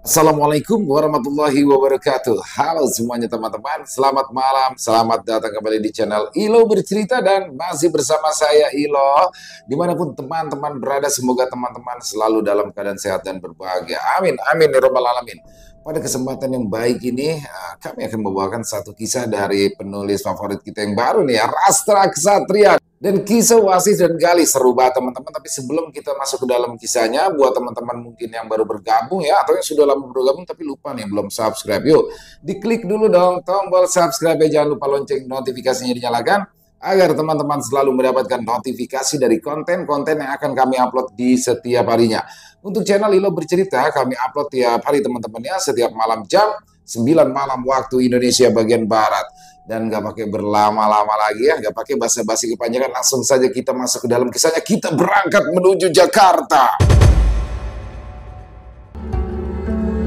Assalamualaikum warahmatullahi wabarakatuh. Halo semuanya teman-teman, selamat malam, selamat datang kembali di channel Ilo Bercerita dan masih bersama saya Ilo. Dimanapun teman-teman berada, semoga teman-teman selalu dalam keadaan sehat dan berbahagia. Amin, amin ya robbal alamin. Pada kesempatan yang baik ini, kami akan membawakan satu kisah dari penulis favorit kita yang baru nih ya, Rastra Ksatria. Dan kisah Wasis dan Gali seru banget teman-teman. Tapi sebelum kita masuk ke dalam kisahnya, buat teman-teman mungkin yang baru bergabung ya, atau yang sudah lama bergabung tapi lupa nih belum subscribe, yuk diklik dulu dong tombol subscribe ya, jangan lupa lonceng notifikasinya dinyalakan agar teman-teman selalu mendapatkan notifikasi dari konten-konten yang akan kami upload di setiap harinya. Untuk channel Ilo Bercerita kami upload tiap hari teman-teman ya, setiap malam jam 9 malam waktu Indonesia bagian Barat. Dan gak pakai berlama-lama lagi ya, gak pakai basa-basi kepanjangan, langsung saja kita masuk ke dalam kisahnya. Kita berangkat menuju Jakarta.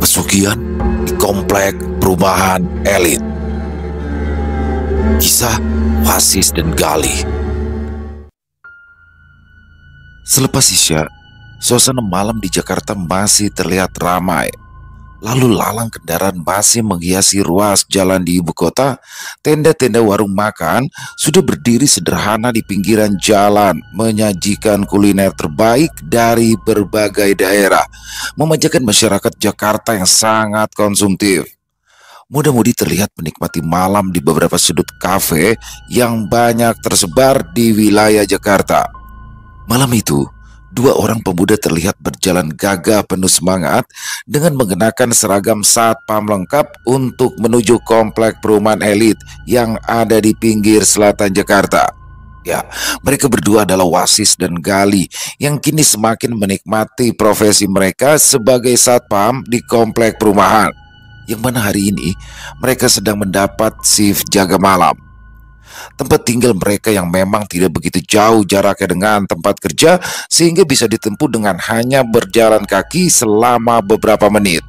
Pesugihan di komplek perumahan elit. Kisah Wasis dan Gali. Selepas Isya, suasana malam di Jakarta masih terlihat ramai. Lalu lalang kendaraan masih menghiasi ruas jalan di ibu kota. Tenda-tenda warung makan sudah berdiri sederhana di pinggiran jalan, menyajikan kuliner terbaik dari berbagai daerah, memanjakan masyarakat Jakarta yang sangat konsumtif. Muda-mudi terlihat menikmati malam di beberapa sudut kafe yang banyak tersebar di wilayah Jakarta. Malam itu, dua orang pemuda terlihat berjalan gagah penuh semangat dengan mengenakan seragam satpam lengkap untuk menuju komplek perumahan elit yang ada di pinggir selatan Jakarta. Ya, mereka berdua adalah Wasis dan Gali yang kini semakin menikmati profesi mereka sebagai satpam di komplek perumahan, yang mana hari ini mereka sedang mendapat shift jaga malam. Tempat tinggal mereka yang memang tidak begitu jauh jaraknya dengan tempat kerja, sehingga bisa ditempuh dengan hanya berjalan kaki selama beberapa menit.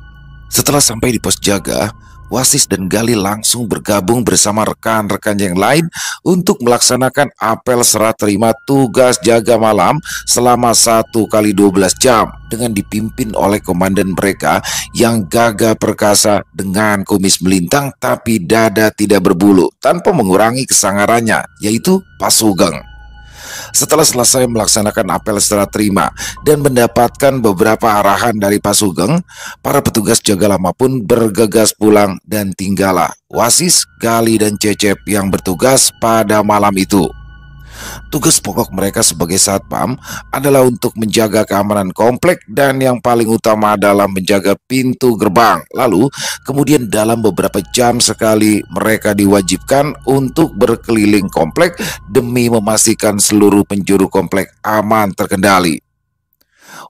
Setelah sampai di pos jaga, Wasis dan Gali langsung bergabung bersama rekan-rekan yang lain untuk melaksanakan apel serah terima tugas jaga malam selama 1x12 jam dengan dipimpin oleh komandan mereka yang gagah perkasa dengan kumis melintang tapi dada tidak berbulu tanpa mengurangi kesangarannya, yaitu Pak Sugeng. Setelah selesai melaksanakan apel serah terima dan mendapatkan beberapa arahan dari Pak Sugeng, para petugas jaga lama pun bergegas pulang dan tinggallah Wasis, Gali, dan Cecep yang bertugas pada malam itu. Tugas pokok mereka sebagai satpam adalah untuk menjaga keamanan komplek dan yang paling utama adalah menjaga pintu gerbang. Lalu kemudian dalam beberapa jam sekali mereka diwajibkan untuk berkeliling komplek demi memastikan seluruh penjuru komplek aman terkendali.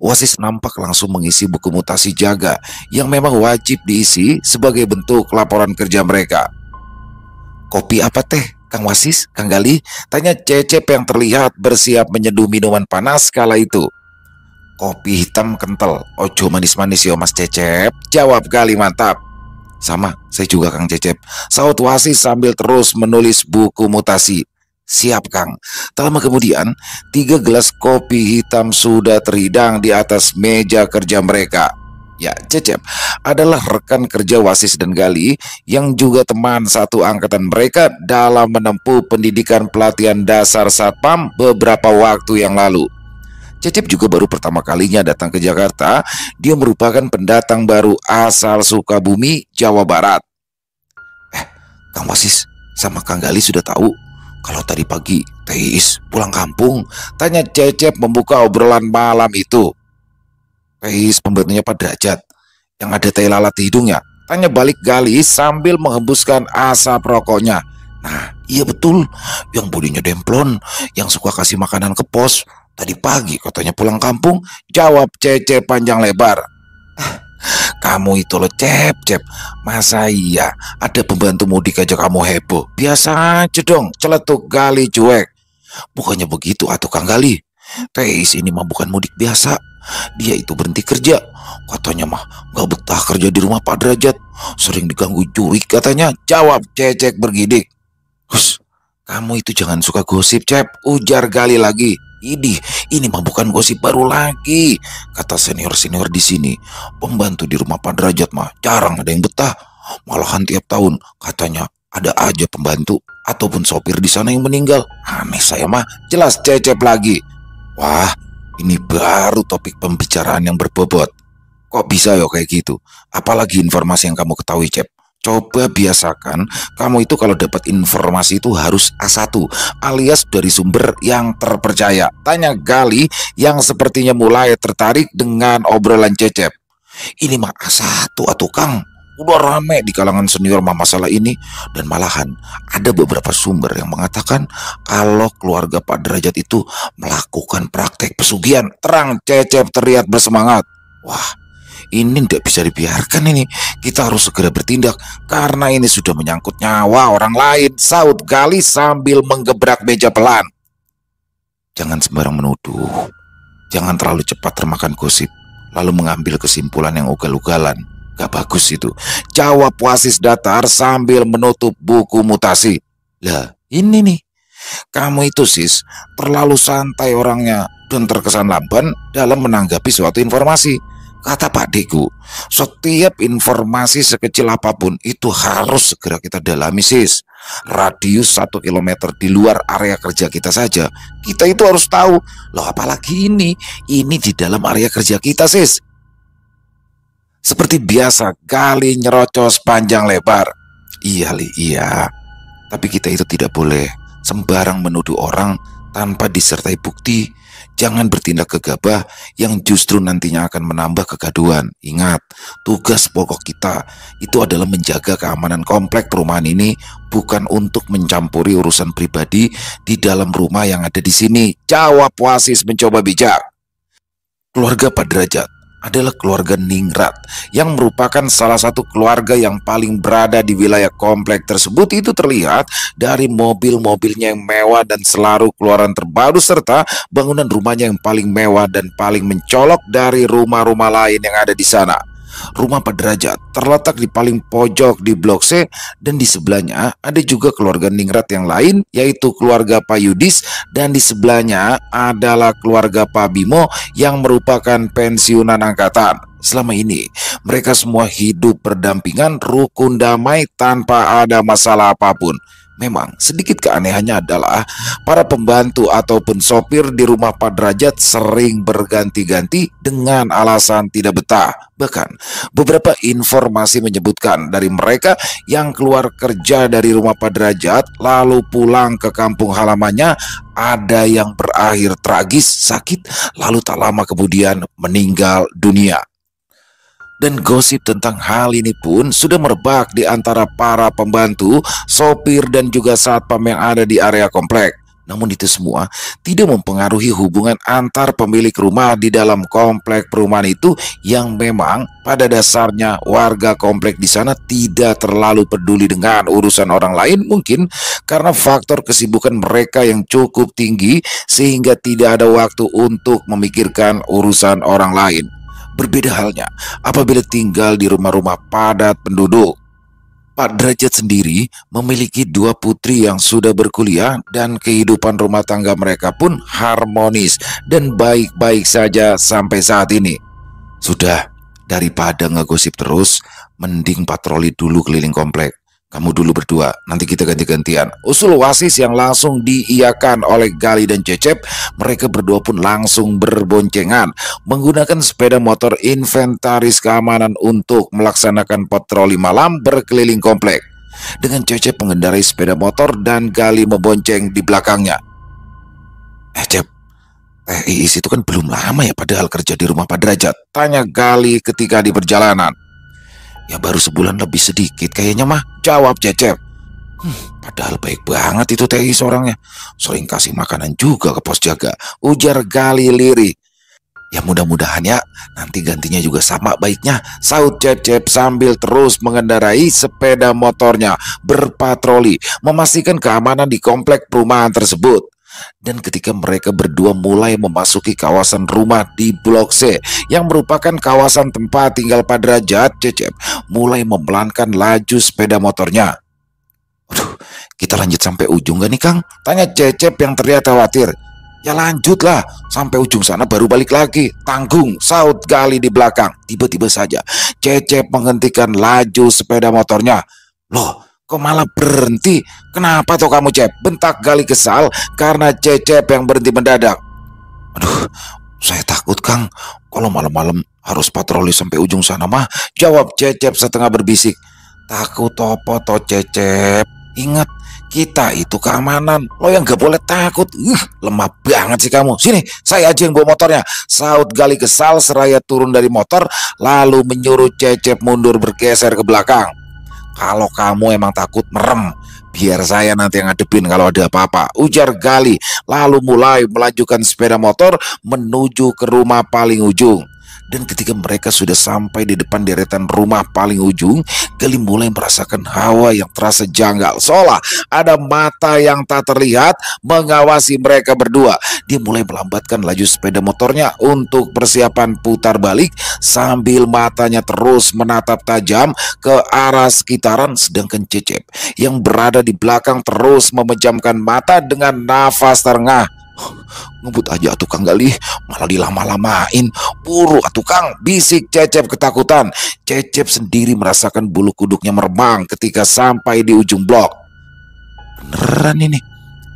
Wasis nampak langsung mengisi buku mutasi jaga yang memang wajib diisi sebagai bentuk laporan kerja mereka. "Kopi apa teh, Kang Wasis, Kang Gali?" tanya Cecep yang terlihat bersiap menyeduh minuman panas kala itu. "Kopi hitam kental, ojo manis-manis yo Mas Cecep," jawab Gali mantap. "Sama, saya juga Kang Cecep," saut Wasis sambil terus menulis buku mutasi. "Siap Kang." Tak lama kemudian, 3 gelas kopi hitam sudah terhidang di atas meja kerja mereka. Ya, Cecep adalah rekan kerja Wasis dan Gali yang juga teman satu angkatan mereka dalam menempuh pendidikan pelatihan dasar satpam beberapa waktu yang lalu. Cecep juga baru pertama kalinya datang ke Jakarta. Dia merupakan pendatang baru asal Sukabumi, Jawa Barat. "Kang Wasis sama Kang Gali sudah tahu kalau tadi pagi Teis pulang kampung?" tanya Cecep membuka obrolan malam itu. "Teis pembantunya Pak Derajat yang ada tai lalat di hidungnya?" tanya balik Gali sambil menghembuskan asap rokoknya. "Nah, iya betul, yang bodinya demplon, yang suka kasih makanan ke pos. Tadi pagi katanya pulang kampung," jawab Cecep panjang lebar. "Kamu itu loh Cep, masa iya ada pembantu mudik aja kamu heboh? Biasa aja dong," celetuk Gali cuek. "Bukannya begitu atuh Kang Gali. Teis ini mah bukan mudik biasa. Dia itu berhenti kerja. Katanya mah gak betah kerja di rumah Pak Derajat. Sering diganggu jurik katanya," jawab Cecep bergidik. "Hus, kamu itu jangan suka gosip Cep," ujar Gali lagi. Ini mah bukan gosip baru lagi, kata senior-senior di sini. Pembantu di rumah Pak Derajat mah jarang ada yang betah. Malahan tiap tahun katanya ada aja pembantu ataupun sopir di sana yang meninggal. Aneh saya mah, jelas Cecep lagi. Wah, ini baru topik pembicaraan yang berbobot. Kok bisa ya kayak gitu? Apalagi informasi yang kamu ketahui, Cep. Coba biasakan, kamu itu kalau dapat informasi itu harus A1, alias dari sumber yang terpercaya. Tanya Gali yang sepertinya mulai tertarik dengan obrolan Cecep. Ini mah A1 atuh Kang. Udah rame di kalangan senior mah masalah ini. Dan malahan ada beberapa sumber yang mengatakan kalau keluarga Pak Derajat itu melakukan praktek pesugihan. Terang Cecep terlihat bersemangat. Wah, ini tidak bisa dibiarkan ini. Kita harus segera bertindak karena ini sudah menyangkut nyawa orang lain, saut Gali sambil menggebrak meja pelan. Jangan sembarang menuduh. Jangan terlalu cepat termakan gosip lalu mengambil kesimpulan yang ugal-ugalan. Gak bagus itu. Jawab Wasis datar sambil menutup buku mutasi. Lah, ini nih. Kamu itu sis terlalu santai orangnya dan terkesan lamban dalam menanggapi suatu informasi. Kata Pak Deku, setiap informasi sekecil apapun itu harus segera kita dalami sis. Radius 1 kilometer di luar area kerja kita saja, kita itu harus tahu. Loh apalagi ini di dalam area kerja kita sis. Seperti biasa, Gali nyerocos panjang lebar. Iya Li, iya. Tapi kita itu tidak boleh sembarang menuduh orang tanpa disertai bukti. Jangan bertindak gegabah yang justru nantinya akan menambah kegaduhan. Ingat, tugas pokok kita itu adalah menjaga keamanan komplek perumahan ini, bukan untuk mencampuri urusan pribadi di dalam rumah yang ada di sini. Jawab Wasis mencoba bijak. Keluarga Pak Derajat adalah keluarga ningrat yang merupakan salah satu keluarga yang paling berada di wilayah komplek tersebut. Itu terlihat dari mobil-mobilnya yang mewah dan selalu keluaran terbaru serta bangunan rumahnya yang paling mewah dan paling mencolok dari rumah-rumah lain yang ada di sana. Rumah Pak Derajat terletak di paling pojok di Blok C dan di sebelahnya ada juga keluarga ningrat yang lain yaitu keluarga Pak Yudis dan di sebelahnya adalah keluarga Pak Bimo yang merupakan pensiunan angkatan. Selama ini mereka semua hidup berdampingan rukun damai tanpa ada masalah apapun. Memang sedikit keanehannya adalah para pembantu ataupun sopir di rumah Pak Derajat sering berganti-ganti dengan alasan tidak betah. Bahkan beberapa informasi menyebutkan dari mereka yang keluar kerja dari rumah Pak Derajat lalu pulang ke kampung halamannya ada yang berakhir tragis, sakit, lalu tak lama kemudian meninggal dunia. Dan gosip tentang hal ini pun sudah merebak di antara para pembantu, sopir dan juga satpam yang ada di area komplek. Namun itu semua tidak mempengaruhi hubungan antar pemilik rumah di dalam komplek perumahan itu yang memang pada dasarnya warga komplek di sana tidak terlalu peduli dengan urusan orang lain, mungkin karena faktor kesibukan mereka yang cukup tinggi sehingga tidak ada waktu untuk memikirkan urusan orang lain. Berbeda halnya apabila tinggal di rumah-rumah padat penduduk. Pak Derajat sendiri memiliki 2 putri yang sudah berkuliah dan kehidupan rumah tangga mereka pun harmonis dan baik-baik saja sampai saat ini. Sudah, daripada ngegosip terus, mending patroli dulu keliling komplek. Kamu dulu berdua, nanti kita ganti-gantian. Usul Wasis yang langsung diiyakan oleh Gali dan Cecep. Mereka berdua pun langsung berboncengan menggunakan sepeda motor inventaris keamanan untuk melaksanakan patroli malam berkeliling komplek. Dengan Cecep mengendarai sepeda motor dan Gali membonceng di belakangnya. Cep, Iis itu kan belum lama ya padahal kerja di rumah Pak Derajat, tanya Gali ketika di perjalanan. Ya baru sebulan lebih sedikit kayaknya mah, jawab Cecep. Padahal baik banget itu Teis orangnya. Sering kasih makanan juga ke pos jaga, ujar Gali lirih. Ya mudah-mudahan ya, nanti gantinya juga sama baiknya, saut Cecep sambil terus mengendarai sepeda motornya berpatroli, memastikan keamanan di komplek perumahan tersebut. Dan ketika mereka berdua mulai memasuki kawasan rumah di Blok C yang merupakan kawasan tempat tinggal Pak Derajat, Cecep mulai memelankan laju sepeda motornya. Aduh, kita lanjut sampai ujung gak nih Kang? Tanya Cecep yang terlihat khawatir. Ya lanjutlah, sampai ujung sana baru balik lagi. Tanggung, saut Gali di belakang. Tiba-tiba saja Cecep menghentikan laju sepeda motornya. Loh, kok malah berhenti? Kenapa toh kamu, Cep? Bentak Gali kesal karena Cecep yang berhenti mendadak. Aduh, saya takut Kang, kalau malam-malam harus patroli sampai ujung sana mah, jawab Cecep setengah berbisik. Takut apa toh Cecep? Ingat, kita itu keamanan, lo yang gak boleh takut. Lemah banget sih kamu. Sini, saya aja yang bawa motornya, saut Gali kesal seraya turun dari motor, lalu menyuruh Cecep mundur bergeser ke belakang. Kalau kamu emang takut, merem, biar saya nanti yang ngadepin kalau ada apa-apa, ujar Gali, lalu mulai melajukan sepeda motor menuju ke rumah paling ujung. Dan ketika mereka sudah sampai di depan deretan rumah paling ujung, Gali mulai merasakan hawa yang terasa janggal, seolah ada mata yang tak terlihat mengawasi mereka berdua. Dia mulai melambatkan laju sepeda motornya untuk persiapan putar balik, sambil matanya terus menatap tajam ke arah sekitaran, sedangkan Cecep yang berada di belakang terus memejamkan mata dengan nafas terengah. Ngebut aja tukang Gali, malah dilama-lamain. Buru tukang, bisik Cecep ketakutan. Cecep sendiri merasakan bulu kuduknya merebang ketika sampai di ujung blok. Beneran ini,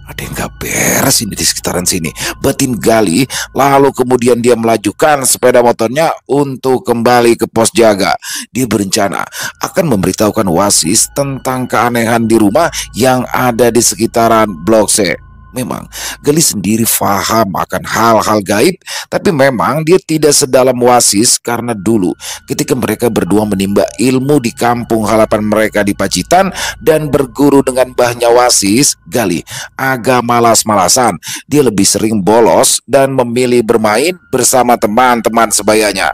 ada yang gak beres ini di sekitaran sini, batin Gali. Lalu kemudian dia melajukan sepeda motornya untuk kembali ke pos jaga. Dia berencana akan memberitahukan Wasis tentang keanehan di rumah yang ada di sekitaran blok C. Memang Gali sendiri paham akan hal-hal gaib, tapi memang dia tidak sedalam Wasis karena dulu ketika mereka berdua menimba ilmu di kampung halaman mereka di Pacitan dan berguru dengan mbahnya Wasis, Gali agak malas-malasan. Dia lebih sering bolos dan memilih bermain bersama teman-teman sebayanya.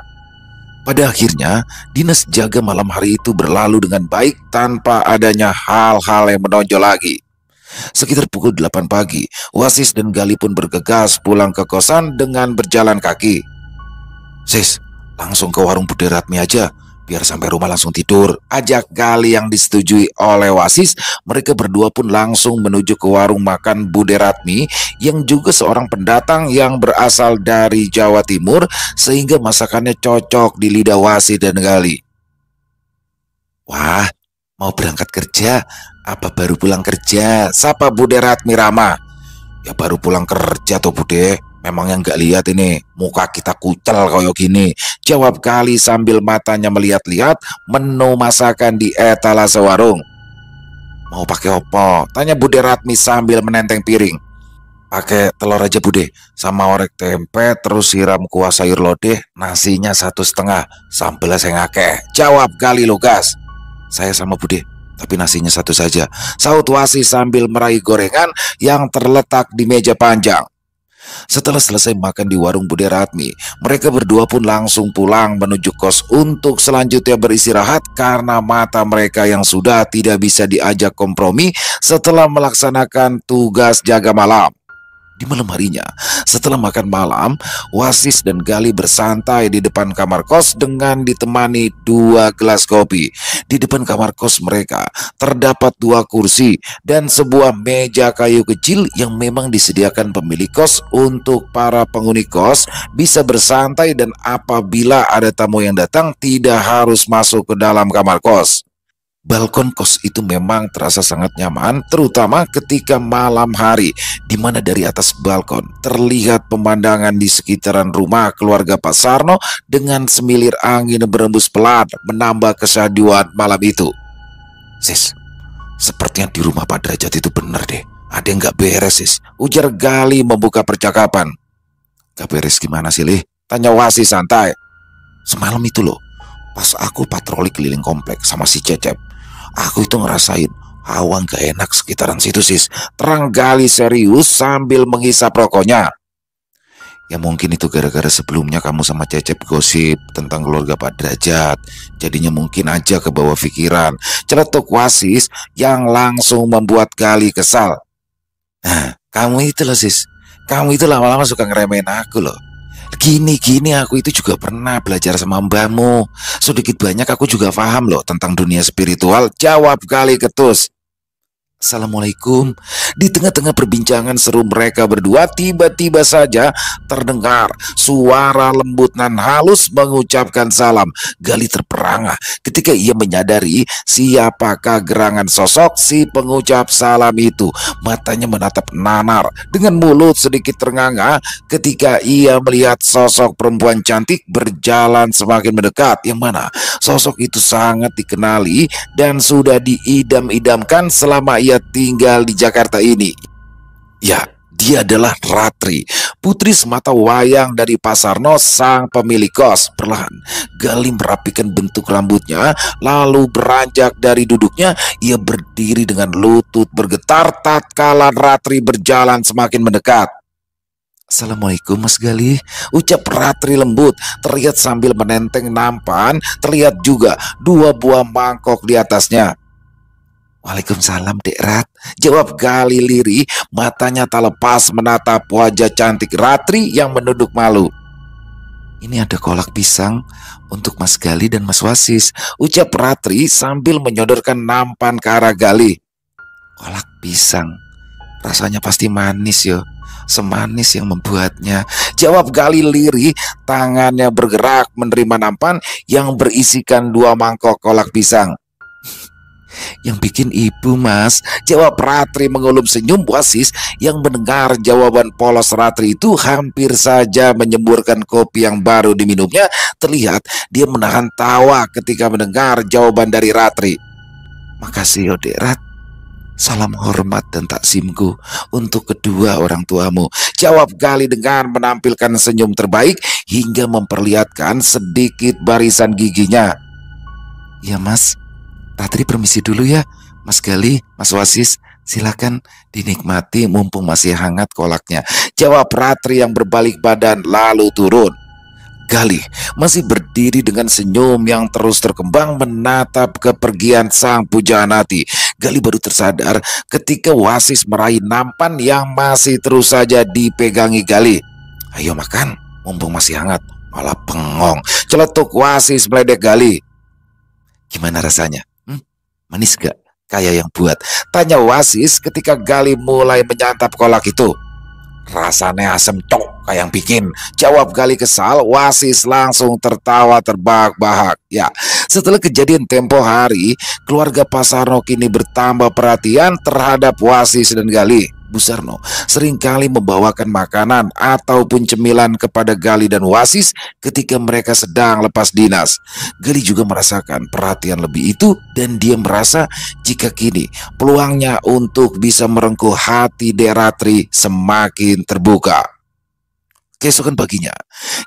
Pada akhirnya, dinas jaga malam hari itu berlalu dengan baik tanpa adanya hal-hal yang menonjol lagi. Sekitar pukul 8 pagi, Wasis dan Gali pun bergegas pulang ke kosan dengan berjalan kaki. Sis, langsung ke warung Bude Ratmi aja, biar sampai rumah langsung tidur, ajak Gali yang disetujui oleh Wasis. Mereka berdua pun langsung menuju ke warung makan Bude Ratmi, yang juga seorang pendatang yang berasal dari Jawa Timur, sehingga masakannya cocok di lidah Wasis dan Gali. Wah, mau berangkat kerja? Apa baru pulang kerja? Sapa Bude Ratmi ramah. Ya baru pulang kerja toh Bude. Memangnya nggak lihat ini muka kita kucel koyo gini, jawab Gali sambil matanya melihat-lihat menu masakan di etalase warung. Mau pakai opo? Tanya Bude Ratmi sambil menenteng piring. Pakai telur aja Bude, sama orek tempe, terus siram kuah sayur lodeh, nasinya 1,5, sambelnya saya ngakeh, jawab Gali lugas. Saya sama Bude, tapi nasinya 1 saja, saut Wasis sambil meraih gorengan yang terletak di meja panjang. Setelah selesai makan di warung Bude Ratmi, mereka berdua pun langsung pulang menuju kos untuk selanjutnya beristirahat karena mata mereka yang sudah tidak bisa diajak kompromi setelah melaksanakan tugas jaga malam. Di malam harinya, setelah makan malam, Wasis dan Gali bersantai di depan kamar kos dengan ditemani 2 gelas kopi. Di depan kamar kos mereka terdapat 2 kursi dan sebuah meja kayu kecil yang memang disediakan pemilik kos untuk para penghuni kos bisa bersantai, dan apabila ada tamu yang datang tidak harus masuk ke dalam kamar kos. Balkon kos itu memang terasa sangat nyaman, terutama ketika malam hari, di mana dari atas balkon terlihat pemandangan di sekitaran rumah keluarga Pak Sarno dengan semilir angin berembus pelan menambah kesyahduan malam itu. Sis, sepertinya di rumah Pak Derajat itu bener deh, ada yang gak beres sis, ujar Gali membuka percakapan. Gak beres gimana sih Lih? Tanya Wasis santai. Semalam itu loh, pas aku patroli keliling komplek sama si Cecep, aku itu ngerasain hawa gak enak sekitaran situ sis, terang Gali serius sambil menghisap rokoknya. Ya mungkin itu gara-gara sebelumnya kamu sama Cecep gosip tentang keluarga Pak Derajat, jadinya mungkin aja ke bawah pikiran, celetuk Wasis yang langsung membuat Gali kesal. Nah, kamu itu loh sis, kamu itu lama-lama suka ngeremehin aku loh. Gini-gini aku itu juga pernah belajar sama mbahmu. Sedikit banyak aku juga paham loh tentang dunia spiritual, jawab Gali ketus. Assalamualaikum. Di tengah-tengah perbincangan seru mereka berdua, tiba-tiba saja terdengar suara lembut nan halus mengucapkan salam. Gali terperangah ketika ia menyadari siapakah gerangan sosok si pengucap salam itu. Matanya menatap nanar dengan mulut sedikit ternganga ketika ia melihat sosok perempuan cantik berjalan semakin mendekat, yang mana sosok itu sangat dikenali dan sudah diidam-idamkan selama ia tinggal di Jakarta ini. Ya, dia adalah Ratri, putri semata wayang dari Pasarno, sang pemilik kos. Perlahan Gali merapikan bentuk rambutnya, lalu beranjak dari duduknya. Ia berdiri dengan lutut bergetar tatkala Ratri berjalan semakin mendekat. Assalamualaikum Mas Gali, ucap Ratri lembut, terlihat sambil menenteng nampan. Terlihat juga 2 buah mangkok di atasnya. Waalaikumsalam Dek Rat, jawab Gali lirih, matanya tak lepas menatap wajah cantik Ratri yang menunduk malu. Ini ada kolak pisang untuk Mas Gali dan Mas Wasis, ucap Ratri sambil menyodorkan nampan ke arah Gali. Kolak pisang, rasanya pasti manis yo, semanis yang membuatnya, jawab Gali lirih, tangannya bergerak menerima nampan yang berisikan 2 mangkok kolak pisang. Yang bikin ibu Mas, jawab Ratri mengulum senyum. Wasis yang mendengar jawaban polos Ratri itu hampir saja menyemburkan kopi yang baru diminumnya. Terlihat dia menahan tawa ketika mendengar jawaban dari Ratri. Makasih Dek Rat, salam hormat dan taksimku untuk kedua orang tuamu, jawab Gali dengan menampilkan senyum terbaik hingga memperlihatkan sedikit barisan giginya. Ya Mas, Ratri permisi dulu ya. Mas Gali, Mas Wasis, silakan dinikmati mumpung masih hangat kolaknya, jawab Ratri yang berbalik badan lalu turun. Gali masih berdiri dengan senyum yang terus terkembang menatap kepergian sang pujaan hati. Gali baru tersadar ketika Wasis meraih nampan yang masih terus saja dipegangi Gali. Ayo makan, mumpung masih hangat. Malah bengong, celetuk Wasis meledek Gali. Gimana rasanya? Manis gak? Kayak yang buat, tanya Wasis ketika Gali mulai menyantap kolak itu. Rasanya asem cok kayak yang bikin, jawab Gali kesal. Wasis langsung tertawa terbahak-bahak. Ya, setelah kejadian tempo hari, keluarga Pasarno kini bertambah perhatian terhadap Wasis dan Gali. Bu Sarno seringkali membawakan makanan ataupun cemilan kepada Gali dan Wasis ketika mereka sedang lepas dinas. Gali juga merasakan perhatian lebih itu dan dia merasa jika kini peluangnya untuk bisa merengkuh hati Dek Ratri semakin terbuka. Keesokan paginya,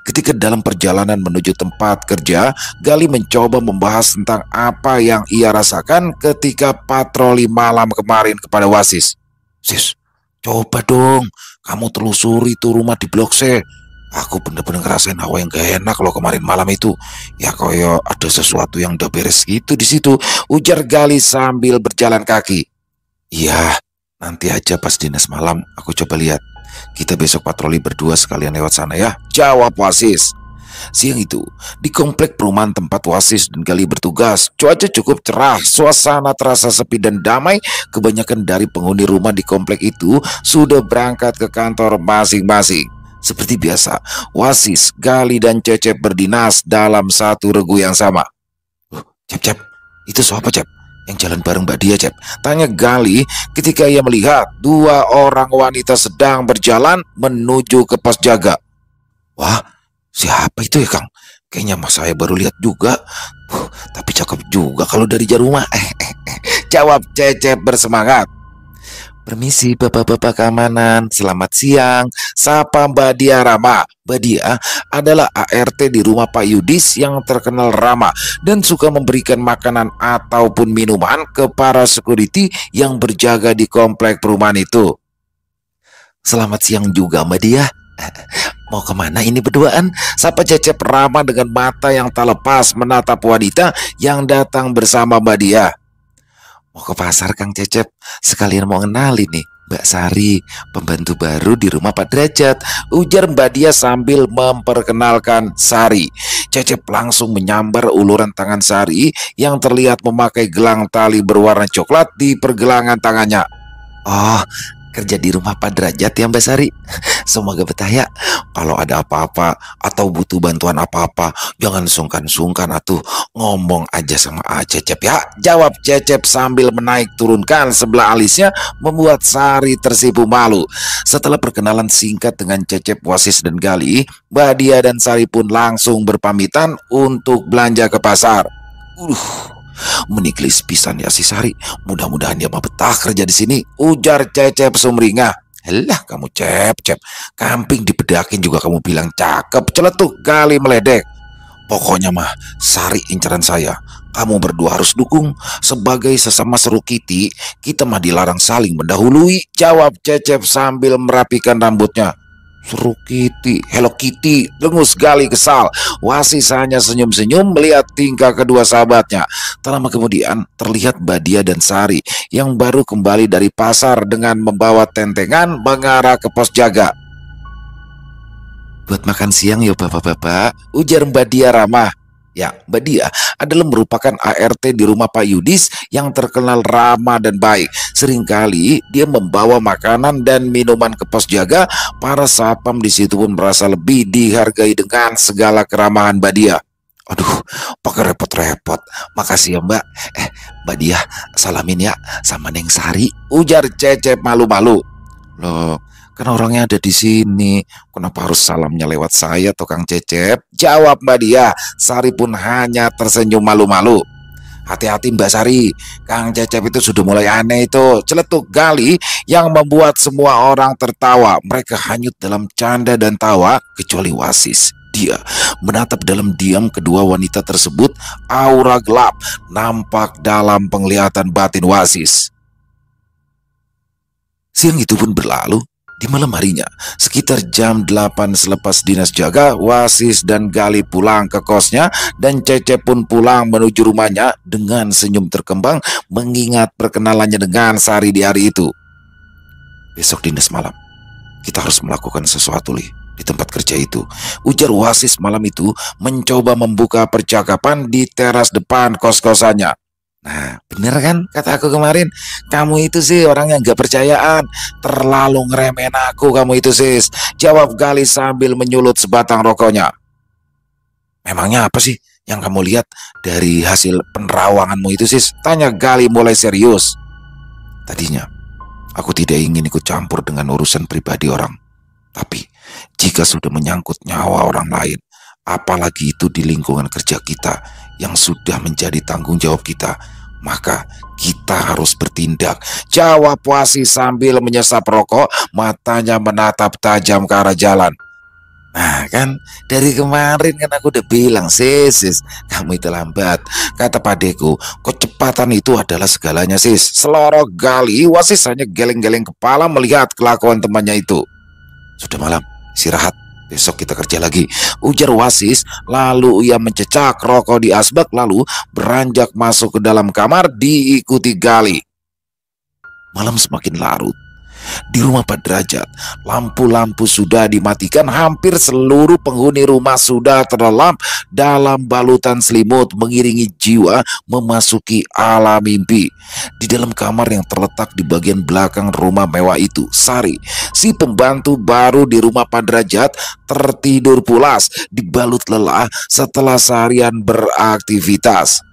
ketika dalam perjalanan menuju tempat kerja, Gali mencoba membahas tentang apa yang ia rasakan ketika patroli malam kemarin kepada Wasis. Sis, coba dong kamu telusuri tuh rumah di Blok C. Aku bener-bener ngerasain hawa yang gak enak loh kemarin malam itu. Ya kayak ada sesuatu yang udah beres gitu di situ, ujar Gali sambil berjalan kaki. Iya, nanti aja pas dinas malam aku coba lihat. Kita besok patroli berdua sekalian lewat sana ya, jawab Wasis. Siang itu, di komplek perumahan tempat Wasis dan Gali bertugas, cuaca cukup cerah, suasana terasa sepi dan damai. Kebanyakan dari penghuni rumah di komplek itu sudah berangkat ke kantor masing-masing. Seperti biasa, Wasis, Gali dan Cecep berdinas dalam satu regu yang sama. Cep, itu siapa Cep? Yang jalan bareng Mbak Dia Cep, tanya Gali ketika ia melihat 2 orang wanita sedang berjalan menuju ke pos jaga. Wah, siapa itu ya Kang? Kayaknya mas saya baru lihat juga. Tapi cakep juga kalau dari jauh rumah. Jawab Cecep bersemangat. Permisi bapak-bapak keamanan, selamat siang, sapa Mbak Dia Rama. Mbak Dia adalah ART di rumah Pak Yudis yang terkenal ramah dan suka memberikan makanan ataupun minuman ke para security yang berjaga di komplek perumahan itu. Selamat siang juga Mbak Dia. Mau kemana ini berduaan? Sapa Cecep ramah dengan mata yang tak lepas menatap wanita yang datang bersama Mbak Dia. Mau ke pasar Kang Cecep, sekalian mau kenalin nih. Mbak Sari, pembantu baru di rumah Pak Derajat, ujar Mbak Dia sambil memperkenalkan Sari. Cecep langsung menyambar uluran tangan Sari yang terlihat memakai gelang tali berwarna coklat di pergelangan tangannya. Oh, kerja di rumah Pak Derajat ya Mbak Sari? Semoga betah ya. Kalau ada apa-apa atau butuh bantuan apa-apa, jangan sungkan-sungkan atuh, ngomong aja sama Cecep ya, jawab Cecep sambil menaik turunkan sebelah alisnya, membuat Sari tersipu malu. Setelah perkenalan singkat dengan Cecep, Wasis dan Gali, Mbak Dia dan Sari pun langsung berpamitan untuk belanja ke pasar. Meniklis pisan ya si Sari. Mudah-mudahan dia mah betah kerja di sini, ujar Cecep sumringah. Helah kamu Cep, kamping dibedakin juga kamu bilang cakep, celetuk Gali meledek. Pokoknya mah Sari incaran saya, kamu berdua harus dukung. Sebagai sesama seru Kitty, kita mah dilarang saling mendahului, jawab Cecep sambil merapikan rambutnya. Seru Kitty, Hello Kitty, dengus Gali kesal. Wasis hanya senyum-senyum melihat tingkah kedua sahabatnya. Tak lama kemudian terlihat Mbak Dia dan Sari yang baru kembali dari pasar dengan membawa tentengan mengarah ke pos jaga. Buat makan siang ya bapak-bapak, ujar Mbak Dia ramah. Ya, Mbak Dia adalah merupakan ART di rumah Pak Yudis yang terkenal ramah dan baik. Seringkali dia membawa makanan dan minuman ke pos jaga. Para satpam di situ pun merasa lebih dihargai dengan segala keramahan Mbak Dia. Aduh, pakai repot-repot. Makasih ya Mbak. Mbak Dia, salamin ya sama Neng Sari, ujar Cecep malu-malu. Loh, kan orangnya ada di sini. Kenapa harus salamnya lewat saya, Kang Cecep? Jawab Mbak Dia. Sari pun hanya tersenyum malu-malu. Hati-hati Mbak Sari, Kang Cecep itu sudah mulai aneh itu, celetuk Gali yang membuat semua orang tertawa. Mereka hanyut dalam canda dan tawa kecuali Wasis. Dia menatap dalam diam kedua wanita tersebut. Aura gelap nampak dalam penglihatan batin Wasis. Siang itu pun berlalu. Di malam harinya, sekitar jam 8 selepas dinas jaga, Wasis dan Gali pulang ke kosnya dan Cecep pun pulang menuju rumahnya dengan senyum terkembang mengingat perkenalannya dengan Sari di hari itu. Besok dinas malam, kita harus melakukan sesuatu di tempat kerja itu, ujar Wasis malam itu mencoba membuka percakapan di teras depan kos-kosannya. Nah, bener kan kata aku kemarin, kamu itu sih orang yang gak percayaan, terlalu ngeremehin aku kamu itu sis, jawab Gali sambil menyulut sebatang rokoknya. Memangnya apa sih yang kamu lihat dari hasil penerawanganmu itu sis, tanya Gali mulai serius. Tadinya aku tidak ingin ikut campur dengan urusan pribadi orang, tapi jika sudah menyangkut nyawa orang lain, apalagi itu di lingkungan kerja kita yang sudah menjadi tanggung jawab kita, maka kita harus bertindak, jawab Wasis sambil menyesap rokok, matanya menatap tajam ke arah jalan. Nah kan, dari kemarin kan aku udah bilang sis, kamu itu lambat. Kata padeku, kecepatan itu adalah segalanya sis, selorok Gali. Wasis hanya geleng-geleng kepala melihat kelakuan temannya itu. Sudah malam, istirahat, besok kita kerja lagi, ujar Wasis. Lalu ia mencecak rokok di asbak lalu beranjak masuk ke dalam kamar diikuti Gali. Malam semakin larut. Di rumah Pak Derajat, lampu-lampu sudah dimatikan. Hampir seluruh penghuni rumah sudah terlelap dalam balutan selimut, mengiringi jiwa memasuki alam mimpi. Di dalam kamar yang terletak di bagian belakang rumah mewah itu, Sari, si pembantu baru di rumah Pak Derajat, tertidur pulas dibalut lelah setelah seharian beraktivitas.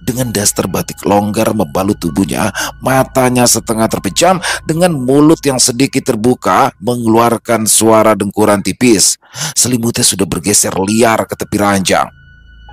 Dengan daster batik longgar membalut tubuhnya, matanya setengah terpejam, dengan mulut yang sedikit terbuka mengeluarkan suara dengkuran tipis. Selimutnya sudah bergeser liar ke tepi ranjang.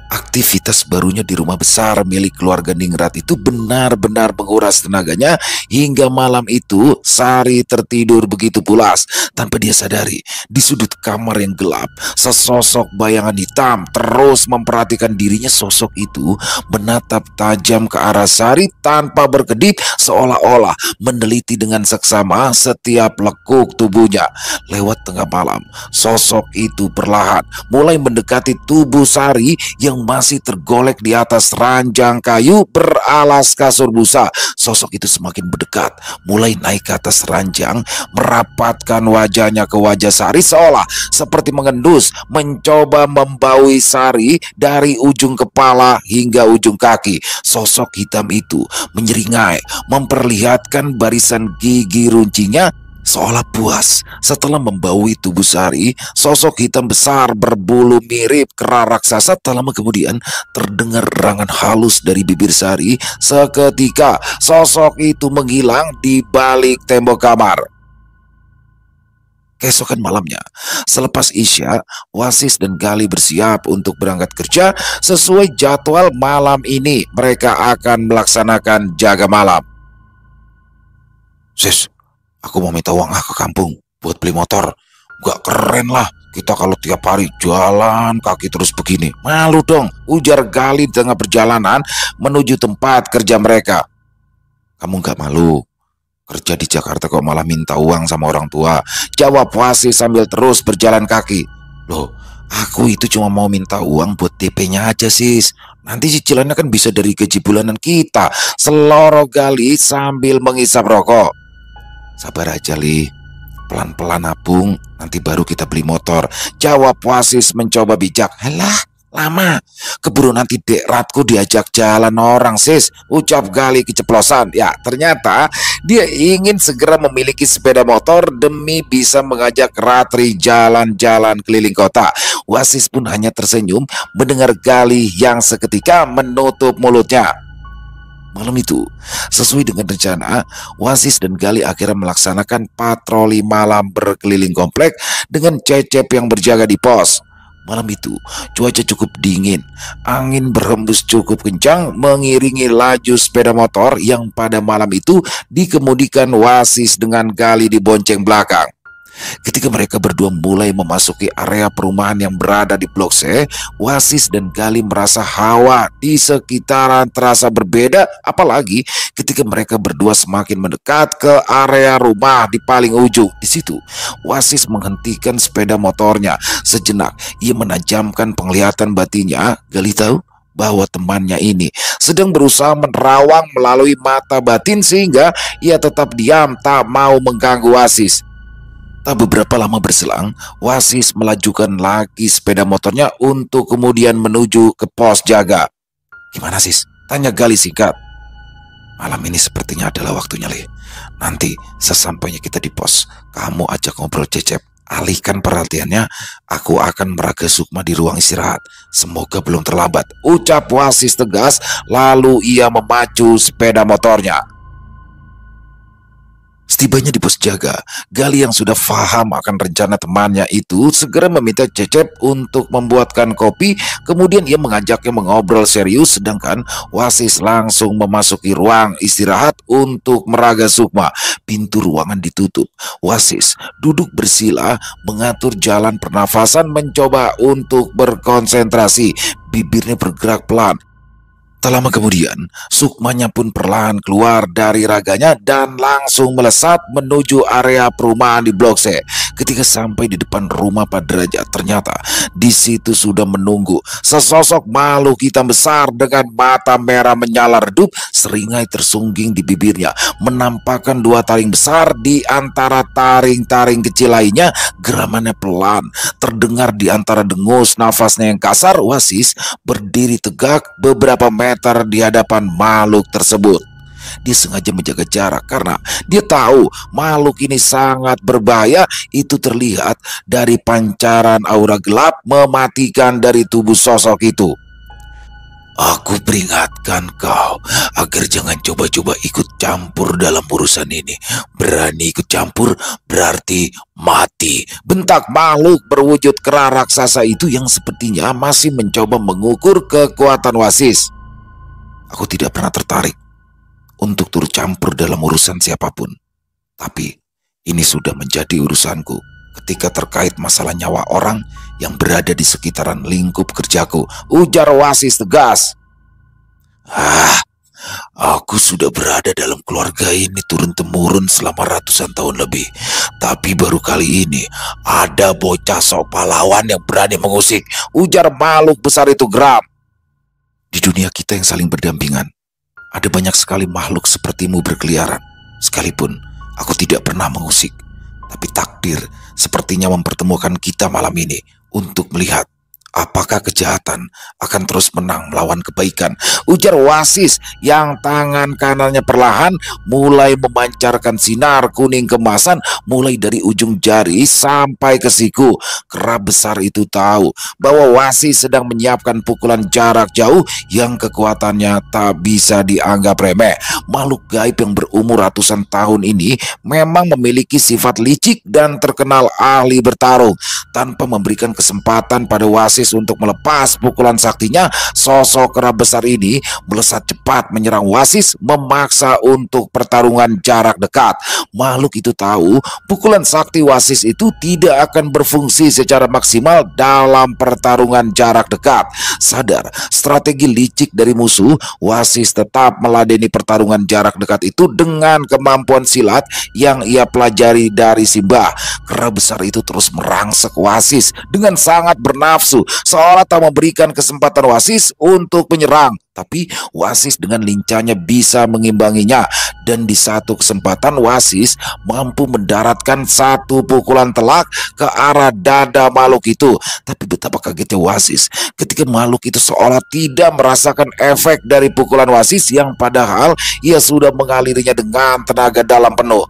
Aktivitas barunya di rumah besar milik keluarga Ningrat itu benar-benar menguras tenaganya. Hingga malam itu Sari tertidur begitu pulas. Tanpa dia sadari, di sudut kamar yang gelap, sesosok bayangan hitam terus memperhatikan dirinya. Sosok itu menatap tajam ke arah Sari tanpa berkedip, seolah-olah meneliti dengan seksama setiap lekuk tubuhnya. Lewat tengah malam, sosok itu perlahan mulai mendekati tubuh Sari yang yang masih tergolek di atas ranjang kayu beralas kasur busa. Sosok itu semakin mendekat, mulai naik ke atas ranjang, merapatkan wajahnya ke wajah Sari seolah seperti mengendus, mencoba membaui Sari dari ujung kepala hingga ujung kaki. Sosok hitam itu menyeringai, memperlihatkan barisan gigi runcinya seolah puas setelah membaui tubuh Sari. Sosok hitam besar berbulu mirip kera raksasa. Tak lama kemudian terdengar derangan halus dari bibir Sari. Seketika sosok itu menghilang di balik tembok kamar. Keesokan malamnya, selepas Isya, Wasis dan Gali bersiap untuk berangkat kerja. Sesuai jadwal malam ini mereka akan melaksanakan jaga malam. Sis, aku mau minta uang ke kampung buat beli motor. Gak keren lah kita kalau tiap hari jalan kaki terus begini. Malu dong, ujar Gali di tengah perjalanan menuju tempat kerja mereka. Kamu gak malu? Kerja di Jakarta kok malah minta uang sama orang tua, jawab Wasis sambil terus berjalan kaki. Loh, aku itu cuma mau minta uang buat DP-nya aja sis. Nanti cicilannya kan bisa dari gaji bulanan kita, seloroh Gali sambil mengisap rokok. Sabar aja Li, pelan-pelan nabung, nanti baru kita beli motor, jawab Wasis mencoba bijak. Halah, lama, keburu nanti dek Ratku diajak jalan orang sis, ucap Gali keceplosan. Ya, ternyata dia ingin segera memiliki sepeda motor demi bisa mengajak Ratri jalan-jalan keliling kota. Wasis pun hanya tersenyum mendengar Gali yang seketika menutup mulutnya. Malam itu, sesuai dengan rencana, Wasis dan Gali akhirnya melaksanakan patroli malam berkeliling komplek dengan Cecep yang berjaga di pos. Malam itu, cuaca cukup dingin, angin berhembus cukup kencang mengiringi laju sepeda motor yang pada malam itu dikemudikan Wasis dengan Gali di bonceng belakang. Ketika mereka berdua mulai memasuki area perumahan yang berada di Blok C, Wasis dan Gali merasa hawa di sekitaran terasa berbeda, apalagi ketika mereka berdua semakin mendekat ke area rumah di paling ujung. Di situ, Wasis menghentikan sepeda motornya. Sejenak, ia menajamkan penglihatan batinnya. Gali tahu bahwa temannya ini sedang berusaha menerawang melalui mata batin sehingga ia tetap diam, tak mau mengganggu Wasis. Tak beberapa lama berselang, Wasis melajukan lagi sepeda motornya untuk kemudian menuju ke pos jaga. Gimana sis? Tanya Gali singkat. Malam ini sepertinya adalah waktunya Li. Nanti sesampainya kita di pos, kamu ajak ngobrol Cecep. Alihkan perhatiannya, aku akan meraga Sukma di ruang istirahat. Semoga belum terlambat, ucap Wasis tegas, lalu ia memacu sepeda motornya. Setibanya di pos jaga, Gali yang sudah paham akan rencana temannya itu segera meminta Cecep untuk membuatkan kopi. Kemudian ia mengajaknya mengobrol serius, sedangkan Wasis langsung memasuki ruang istirahat untuk meraga Sukma. Pintu ruangan ditutup. Wasis duduk bersila mengatur jalan pernafasan, mencoba untuk berkonsentrasi. Bibirnya bergerak pelan. Tak lama kemudian, Sukmanya pun perlahan keluar dari raganya dan langsung melesat menuju area perumahan di Blok C. Ketika sampai di depan rumah Pak Derajat, ternyata di situ sudah menunggu sesosok makhluk hitam besar dengan mata merah menyala redup, seringai tersungging di bibirnya, menampakkan dua taring besar di antara taring-taring kecil lainnya. Geramannya pelan, terdengar di antara dengus nafasnya yang kasar. Wasis berdiri tegak beberapa meter di hadapan makhluk tersebut. Dia sengaja menjaga jarak karena dia tahu makhluk ini sangat berbahaya. Itu terlihat dari pancaran aura gelap mematikan dari tubuh sosok itu. Aku peringatkan kau agar jangan coba-coba ikut campur dalam urusan ini. Berani ikut campur berarti mati, bentak makhluk berwujud kera raksasa itu yang sepertinya masih mencoba mengukur kekuatan Wasis. Aku tidak pernah tertarik untuk turut campur dalam urusan siapapun. Tapi ini sudah menjadi urusanku ketika terkait masalah nyawa orang yang berada di sekitaran lingkup kerjaku, ujar Wasis tegas. Aku sudah berada dalam keluarga ini turun-temurun selama ratusan tahun lebih. Tapi baru kali ini ada bocah sok pahlawan yang berani mengusik, ujar makhluk besar itu geram. Di dunia kita yang saling berdampingan, ada banyak sekali makhluk sepertimu berkeliaran. Sekalipun aku tidak pernah mengusik, tapi takdir sepertinya mempertemukan kita malam ini untuk melihat apakah kejahatan akan terus menang melawan kebaikan, ujar Wasis yang tangan kanannya perlahan mulai memancarkan sinar kuning kemasan mulai dari ujung jari sampai ke siku. Kera besar itu tahu bahwa Wasis sedang menyiapkan pukulan jarak jauh yang kekuatannya tak bisa dianggap remeh. Makhluk gaib yang berumur ratusan tahun ini memang memiliki sifat licik dan terkenal ahli bertarung. Tanpa memberikan kesempatan pada Wasis untuk melepas pukulan saktinya, sosok kera besar ini melesat cepat menyerang Wasis, memaksa untuk pertarungan jarak dekat. Makhluk itu tahu pukulan sakti Wasis itu tidak akan berfungsi secara maksimal dalam pertarungan jarak dekat. Sadar strategi licik dari musuh, Wasis tetap meladeni pertarungan jarak dekat itu dengan kemampuan silat yang ia pelajari dari Simbah. Kera besar itu terus merangsek Wasis dengan sangat bernafsu, seolah tak memberikan kesempatan Wasis untuk menyerang. Tapi Wasis dengan lincahnya bisa mengimbanginya, dan di satu kesempatan Wasis mampu mendaratkan satu pukulan telak ke arah dada makhluk itu. Tapi betapa kagetnya Wasis ketika makhluk itu seolah tidak merasakan efek dari pukulan Wasis yang padahal ia sudah mengalirinya dengan tenaga dalam penuh.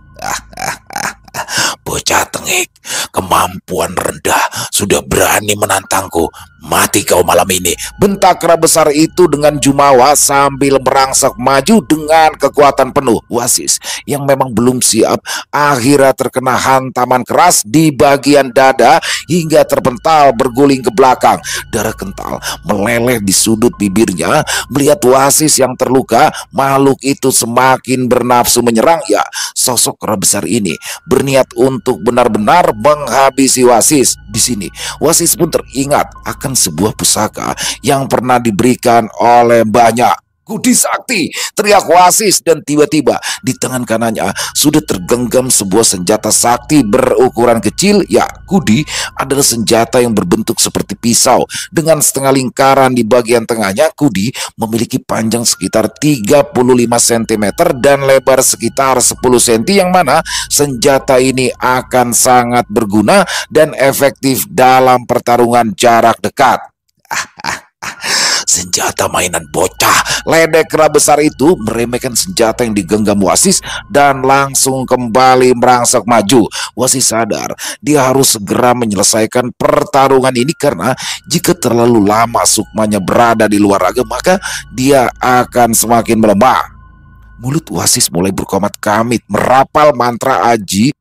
Bocah tengik, kemampuan rendah, sudah berani menantangku. Mati kau malam ini, bentak kera besar itu dengan jumawa sambil merangsek maju dengan kekuatan penuh. Wasis yang memang belum siap akhirnya terkena hantaman keras di bagian dada hingga terpental berguling ke belakang. Darah kental meleleh di sudut bibirnya. Melihat Wasis yang terluka, makhluk itu semakin bernafsu menyerang. Ya, sosok kera besar ini berniat untuk benar-benar menghabisi Wasis. Di sini Wasis pun teringat akan sebuah pusaka yang pernah diberikan oleh mbahnya. Kudi sakti, teriak Wasis, dan tiba-tiba di tangan kanannya sudah tergenggam sebuah senjata sakti berukuran kecil. Ya, kudi adalah senjata yang berbentuk seperti pisau dengan setengah lingkaran di bagian tengahnya. Kudi memiliki panjang sekitar 35 cm dan lebar sekitar 10 cm, yang mana senjata ini akan sangat berguna dan efektif dalam pertarungan jarak dekat. Senjata mainan bocah, ledek kera besar itu meremehkan senjata yang digenggam Wasis dan langsung kembali merangsek maju. Wasis sadar dia harus segera menyelesaikan pertarungan ini, karena jika terlalu lama sukmanya berada di luar raga maka dia akan semakin melemah. Mulut Wasis mulai berkomat kamit merapal mantra aji.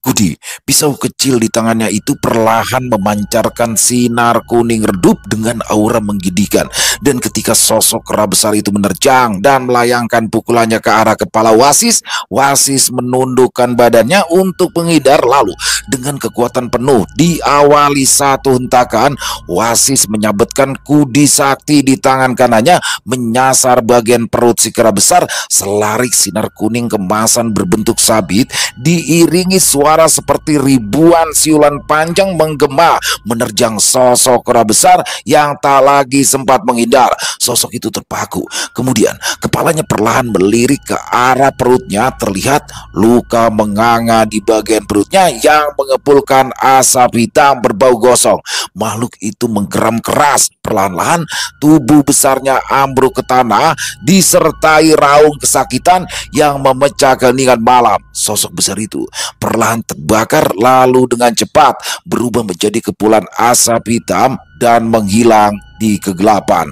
Kudi, pisau kecil di tangannya itu perlahan memancarkan sinar kuning redup dengan aura menggigitkan. Dan ketika sosok kera besar itu menerjang dan melayangkan pukulannya ke arah kepala Wasis, Wasis menundukkan badannya untuk menghindar. Lalu dengan kekuatan penuh diawali satu hentakan, Wasis menyabetkan kudi sakti di tangan kanannya menyasar bagian perut si kera besar. Selarik sinar kuning kemasan berbentuk sabit diiringi suara seperti ribuan siulan panjang menggema menerjang sosok kera besar yang tak lagi sempat menghindar. Sosok itu terpaku, kemudian kepalanya perlahan melirik ke arah perutnya. Terlihat luka menganga di bagian perutnya yang mengepulkan asap hitam berbau gosong. Makhluk itu menggeram keras. Perlahan-lahan tubuh besarnya ambruk ke tanah disertai raung kesakitan yang memecah keheningan malam. Sosok besar itu perlahan terbakar, lalu dengan cepat berubah menjadi kepulan asap hitam dan menghilang di kegelapan.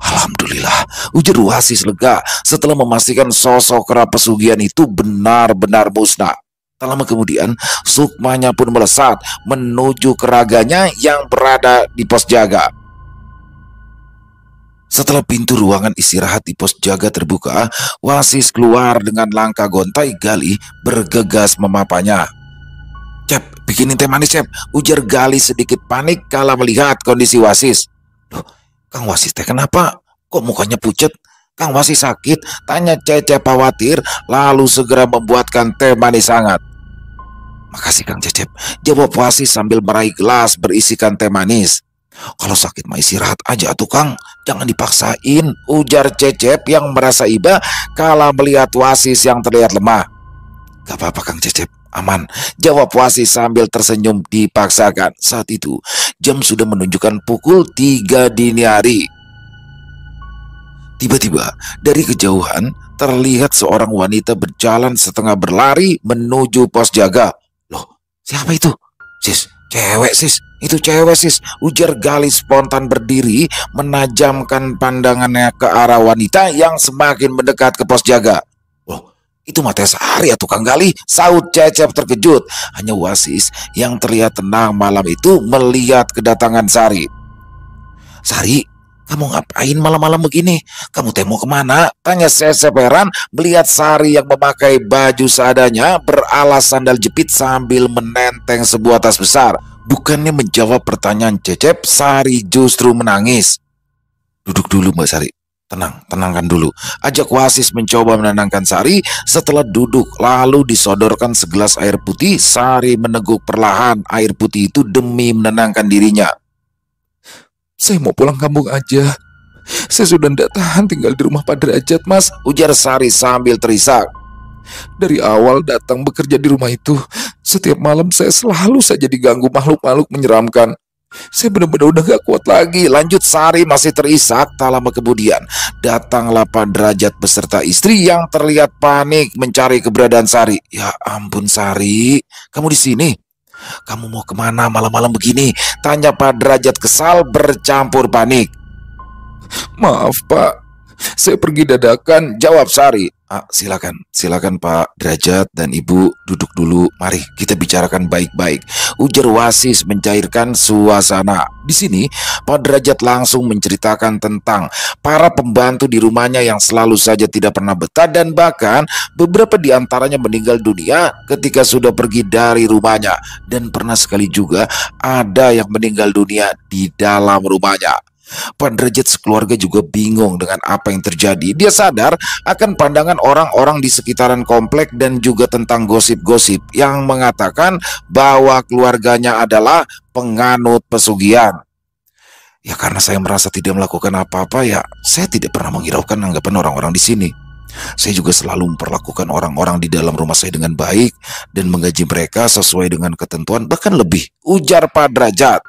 Alhamdulillah, ujar Wasis lega setelah memastikan sosok kera pesugihan itu benar-benar musnah. Tak lama kemudian, sukmanya pun melesat menuju ke raganya yang berada di pos jaga. Setelah pintu ruangan istirahat di pos jaga terbuka, Wasis keluar dengan langkah gontai. Gali bergegas memapanya. "Cep, bikinin teh manis, Cep," ujar Gali sedikit panik kala melihat kondisi Wasis. "Loh, Kang Wasis teh kenapa? Kok mukanya pucat? Kang Wasis sakit?" tanya Cecep khawatir, lalu segera membuatkan teh manis hangat. "Makasih Kang Cecep," jawab Wasis sambil meraih gelas berisikan teh manis. Kalau sakit mah istirahat aja tuh Kang, jangan dipaksain, ujar Cecep yang merasa iba kala melihat Wasis yang terlihat lemah. Gak apa-apa Kang Cecep, aman, jawab Wasis sambil tersenyum dipaksakan. Saat itu jam sudah menunjukkan pukul 3 dini hari. Tiba-tiba dari kejauhan terlihat seorang wanita berjalan setengah berlari menuju pos jaga. Loh, siapa itu? Sis, cewek sis, itu cewek sis, ujar Gali spontan berdiri menajamkan pandangannya ke arah wanita yang semakin mendekat ke pos jaga. Loh, itu mata Sari ya tukang Gali, saut Cecep terkejut. Hanya Wasis yang terlihat tenang malam itu melihat kedatangan Sari. Sari, kamu ngapain malam-malam begini? Kamu teh mau kemana? Tanya Cecep heran melihat Sari yang memakai baju seadanya beralas sandal jepit sambil menenteng sebuah tas besar. Bukannya menjawab pertanyaan Cecep, Sari justru menangis. Duduk dulu Mbak Sari. Tenangkan dulu. Ajak Wasis mencoba menenangkan Sari. Setelah duduk lalu disodorkan segelas air putih. Sari meneguk perlahan air putih itu demi menenangkan dirinya. Saya mau pulang kampung aja. Saya sudah tidak tahan tinggal di rumah Pak Derajat, Mas, ujar Sari sambil terisak. Dari awal datang bekerja di rumah itu, setiap malam saya selalu saja diganggu makhluk-makhluk menyeramkan. Saya benar-benar udah gak kuat lagi, lanjut Sari masih terisak. Tak lama kemudian datanglah Pak Derajat beserta istri yang terlihat panik mencari keberadaan Sari. Ya ampun Sari, kamu di sini? Kamu mau kemana malam-malam begini? Tanya Pak Derajat kesal bercampur panik. Maaf Pak, saya pergi dadakan, jawab Sari. Silakan Pak Derajat dan Ibu duduk dulu. Mari kita bicarakan baik-baik, ujar Wasis mencairkan suasana. Di sini Pak Derajat langsung menceritakan tentang para pembantu di rumahnya yang selalu saja tidak pernah betah dan bahkan beberapa di antaranya meninggal dunia ketika sudah pergi dari rumahnya, dan pernah sekali juga ada yang meninggal dunia di dalam rumahnya. Pak Derajat sekeluarga juga bingung dengan apa yang terjadi. Dia sadar akan pandangan orang-orang di sekitaran komplek dan juga tentang gosip-gosip yang mengatakan bahwa keluarganya adalah penganut pesugihan. Ya karena saya merasa tidak melakukan apa-apa, ya saya tidak pernah menghiraukan anggapan orang-orang di sini. Saya juga selalu memperlakukan orang-orang di dalam rumah saya dengan baik dan menggaji mereka sesuai dengan ketentuan, bahkan lebih, ujar Pak Derajat.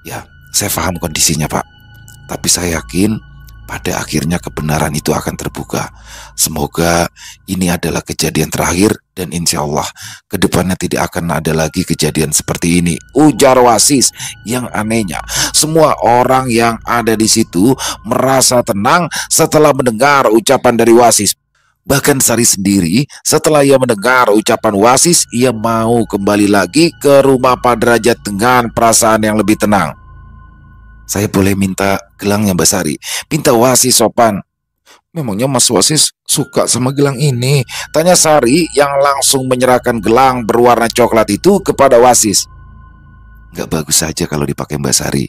Ya, saya paham kondisinya Pak, tapi saya yakin pada akhirnya kebenaran itu akan terbuka. Semoga ini adalah kejadian terakhir dan insya Allah kedepannya tidak akan ada lagi kejadian seperti ini, ujar Wasis. Yang anehnya semua orang yang ada di situ merasa tenang setelah mendengar ucapan dari Wasis. Bahkan Sari sendiri setelah ia mendengar ucapan Wasis, ia mau kembali lagi ke rumah Pak Derajat dengan perasaan yang lebih tenang. Saya boleh minta gelangnya Mbak Sari, pinta Wasis sopan. Memangnya Mas Wasis suka sama gelang ini? Tanya Sari yang langsung menyerahkan gelang berwarna coklat itu kepada Wasis. Gak bagus saja kalau dipakai Mbak Sari,